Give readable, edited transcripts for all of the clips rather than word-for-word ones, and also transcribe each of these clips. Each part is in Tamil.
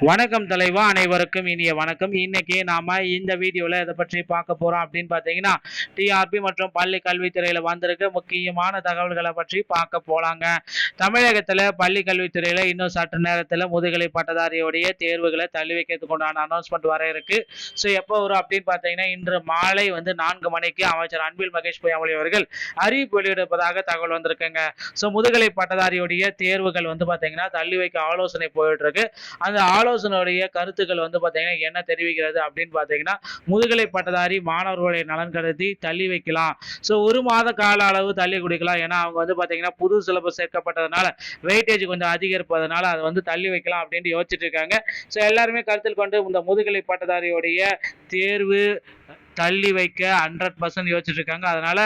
வணக்கம் தலைவா, அனைவருக்கும் இனிய வணக்கம். இன்னைக்கு நாம இந்த வீடியோல இதை பற்றி பார்க்க போறோம் அப்படின்னு பார்த்தீங்கன்னா, டிஆர்பி மற்றும் பள்ளி கல்வித்துறையில வந்திருக்க முக்கியமான தகவல்களை பற்றி பார்க்க போலாங்க. தமிழகத்துல பள்ளி கல்வித்துறையில இன்னும் சற்று நேரத்துல முதுகலை பட்டதாரியோடைய தேர்வுகளை தள்ளி வைக்கிறதுக்கு உண்டான அனௌன்ஸ்மெண்ட் வர இருக்கு. ஸோ எப்போ வரும் அப்படின்னு பார்த்தீங்கன்னா, இன்று மாலை 4 மணிக்கு அமைச்சர் அன்பில் மகேஷ் பொய்யாமொழி அவர்கள் அறிவிப்பு வெளியிடுவதாக தகவல் வந்திருக்குங்க. ஸோ முதுகலை பட்டதாரியோடைய தேர்வுகள் பார்த்தீங்கன்னா தள்ளி வைக்க ஆலோசனை போயிட்டு இருக்கு. அந்த ஆலோசனையுடைய கருத்துக்கள் பார்த்தீங்கன்னா என்ன தெரிவிக்கிறது அப்படின்னு பார்த்தீங்கன்னா, முதுகலை பட்டதாரி மாணவர்களுடைய நலன் கருதி தள்ளி வைக்கலாம். ஸோ 1 மாத கால அளவு தள்ளி கொடுக்கலாம். ஏன்னா அவங்க பார்த்தீங்கன்னா புது சிலபஸ் சேர்க்கப்பட்டதுனால வெயிட்டேஜ் கொஞ்சம் அதிகரிப்பதனால அதை தள்ளி வைக்கலாம் அப்படின்ட்டு யோசிச்சுட்டு இருக்காங்க. ஸோ எல்லாருமே கருத்தில் கொண்டு இந்த முதுகலை பட்டதாரியுடைய தேர்வு தள்ளி வைக்க 100% யோசிச்சுட்டு இருக்காங்க. அதனால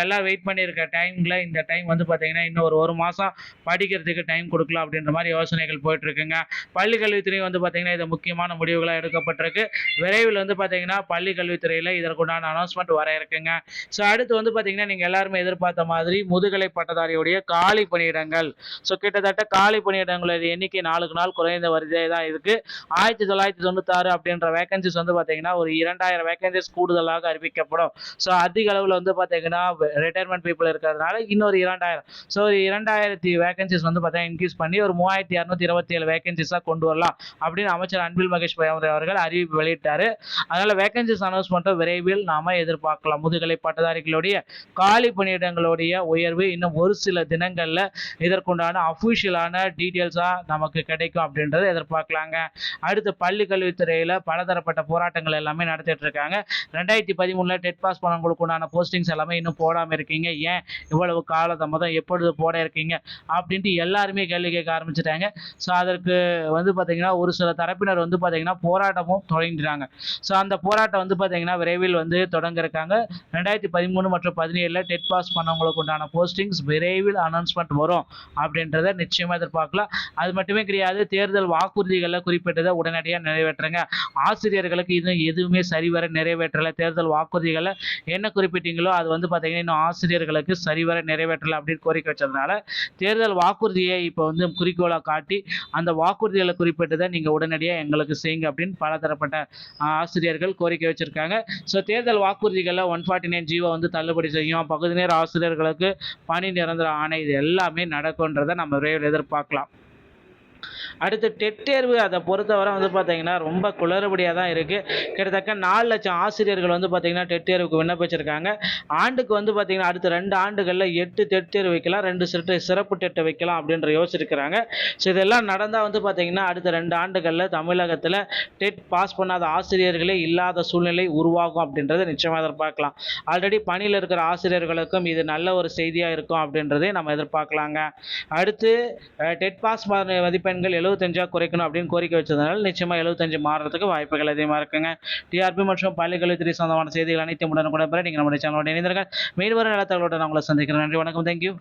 எல்லாம் வெயிட் பண்ணியிருக்க டைம்ல இந்த டைம் பார்த்தீங்கன்னா இன்னும் ஒரு மாதம் படிக்கிறதுக்கு டைம் கொடுக்கலாம் அப்படின்ற மாதிரி யோசனைகள் போயிட்டு இருக்குங்க. பள்ளி கல்வித்துறை பார்த்தீங்கன்னா இது முக்கியமான முடிவுகளாக எடுக்கப்பட்டிருக்கு. விரைவில் பார்த்தீங்கன்னா பள்ளி கல்வித்துறையில் இதற்குண்டான அனௌன்ஸ்மெண்ட் வர இருக்குங்க. ஸோ அடுத்து பார்த்தீங்கன்னா நீங்கள் எல்லாருமே எதிர்பார்த்த மாதிரி முதுகலை பட்டதாரியுடைய காலி பணியிடங்கள். ஸோ கிட்டத்தட்ட காலி பணியிடங்களோட எண்ணிக்கை நாளுக்கு நாள் குறைந்த வருதே தான் இருக்கு. 1996 அப்படின்ற வேகன்சிஸ் பார்த்தீங்கன்னா ஒரு 2000 வேகன்சிஸ் கூடுதலாக அறிவிக்கப்படும். ஸோ அதிக அளவில் பார்த்தீங்கன்னா ரிட்டையர்மெண்ட் பீப்புள் இருக்கிறதுனால இன்னொரு 2000, ஸோ 2000 வேகன்சிஸ் பார்த்தீங்கன்னா இன்க்ரீஸ் பண்ணி ஒரு 3227 வேகன்சிஸாக கொண்டு வரலாம் அப்படின்னு அமைச்சர் அன்பில் மகேஷ் பொய்யாமொழி அவர்கள் அறிவிப்பு வெளியிட்டாரு. அதனால வேகன்சிஸ் அனௌன்ஸ்மெண்ட்டை விரைவில் நாம எதிர்பார்க்கலாம். முதுகலை பட்டதாரிகளுடைய காலி பணியிடங்களுடைய உயர்வு இன்னும் ஒரு சில தினங்கள்ல இதற்குண்டான அஃபிஷியலான டீட்டெயில்ஸா நமக்கு கிடைக்கும் அப்படின்றத எதிர்பார்க்கலாங்க. அடுத்து பள்ளி கல்வித்துறையில பலதரப்பட்ட போராட்டங்கள் எல்லாமே நடத்திட்டு இருக்காங்க. 2013 டெட் பாஸ் பண்ணவங்களுக்கு உண்டான போஸ்டிங்ஸ் எல்லாமே இன்னும் போடாம இருக்கீங்க, ஏன் இவ்வளவு காலதாமதம், எப்பொழுது போட இருக்கீங்க அப்படின்ட்டு எல்லாருமே கேள்வி கேட்க ஆரம்பிச்சுட்டாங்க. ஸோ அதற்கு பார்த்தீங்கன்னா ஒரு சில தரப்பினர் பார்த்தீங்கன்னா போராட்டமும் தொடங்கிட்டாங்க. ஸோ அந்த போராட்டம் பார்த்தீங்கன்னா விரைவில் தொடங்க இருக்காங்க. 2013 மற்றும் 2017 டெட் பாஸ் பண்ணவங்களுக்கு உண்டான போஸ்டிங்ஸ் விரைவில் அனௌன்ஸ்மெண்ட் வரும் அப்படின்றத நிச்சயமா எதிர்பார்க்கலாம். அது மட்டுமே கிடையாது, தேர்தல் வாக்குறுதிகளில் குறிப்பிட்டதை உடனடியாக நிறைவேற்றுங்க. ஆசிரியர்களுக்கு இது எதுவுமே சரிவர நிறைவேற்றலை. தேர்தல் வாக்குறுதிகளை என்ன குறிப்பிட்டீங்களோ அது பார்த்தீங்கன்னா இன்னும் ஆசிரியர்களுக்கு சரிவர நிறைவேற்றலை அப்படின்னு கோரிக்கை வச்சதுனால தேர்தல் வாக்குறுதியை இப்போ குறிக்கோளாக காட்டி அந்த வாக்குறுதிகளை குறிப்பிட்டதை நீங்கள் உடனடியாக எங்களுக்கு செய்யுங்க அப்படின்னு பலதரப்பட்ட ஆசிரியர்கள் கோரிக்கை வச்சிருக்காங்க. ஸோ தேர்தல் வாக்குறுதிகளில் 149 ஜீவோ தள்ளுபடி செய்யும், பகுதி நேர ஆசிரியர்களுக்கு பணி நிரந்தர ஆணை, இது எல்லாமே நடக்கும்ன்றதை நம்ம விரைவில் எதிர்பார்க்கலாம். அடுத்து டெட் தேர்வு, அதை பொறுத்தவரை பார்த்தீங்கன்னா ரொம்ப குளறுபடியாக தான் இருக்குது. கிட்டத்தட்ட 4 லட்சம் ஆசிரியர்கள் பார்த்தீங்கன்னா டெட் தேர்வுக்கு விண்ணப்பிச்சிருக்காங்க. ஆண்டுக்கு பார்த்தீங்கன்னா அடுத்த 2 ஆண்டுகளில் 8 டெட் தேர்வு வைக்கலாம், 2 சிறப்பு டெட்டை வைக்கலாம் அப்படின்ற யோசிச்சிருக்கிறாங்க. ஸோ இதெல்லாம் நடந்தால் பார்த்தீங்கன்னா அடுத்த 2 ஆண்டுகளில் தமிழகத்தில் டெட் பாஸ் பண்ணாத ஆசிரியர்களே இல்லாத சூழ்நிலை உருவாகும் அப்படின்றத நிச்சயமாக எதிர்பார்க்கலாம். ஆல்ரெடி பணியில் இருக்கிற ஆசிரியர்களுக்கும் இது நல்ல ஒரு செய்தியாக இருக்கும் அப்படின்றதே நம்ம எதிர்பார்க்கலாங்க. அடுத்து டெட் பாஸ் மதிப்பெண்கள் 75 குறைக்கணும் அப்படின்னு கோரிக்கை வச்சதுனால நிச்சயமா 75 மாறுறதுக்கு வாய்ப்புகள் அதிகமாக இருக்குங்க. டிஆர்பி மற்றும் பள்ளி கல்வித்துறை சொந்தமான செய்திகள் அனைத்தும் உடனுக்குடன் பெற நீங்கள் நம்முடைய சேனலோட இணைந்திருக்க. மீண்டும் வரும் நிலத்தங்களோட நான் உங்களை சந்திக்கிறேன். நன்றி, வணக்கம், தேங்க்யூ.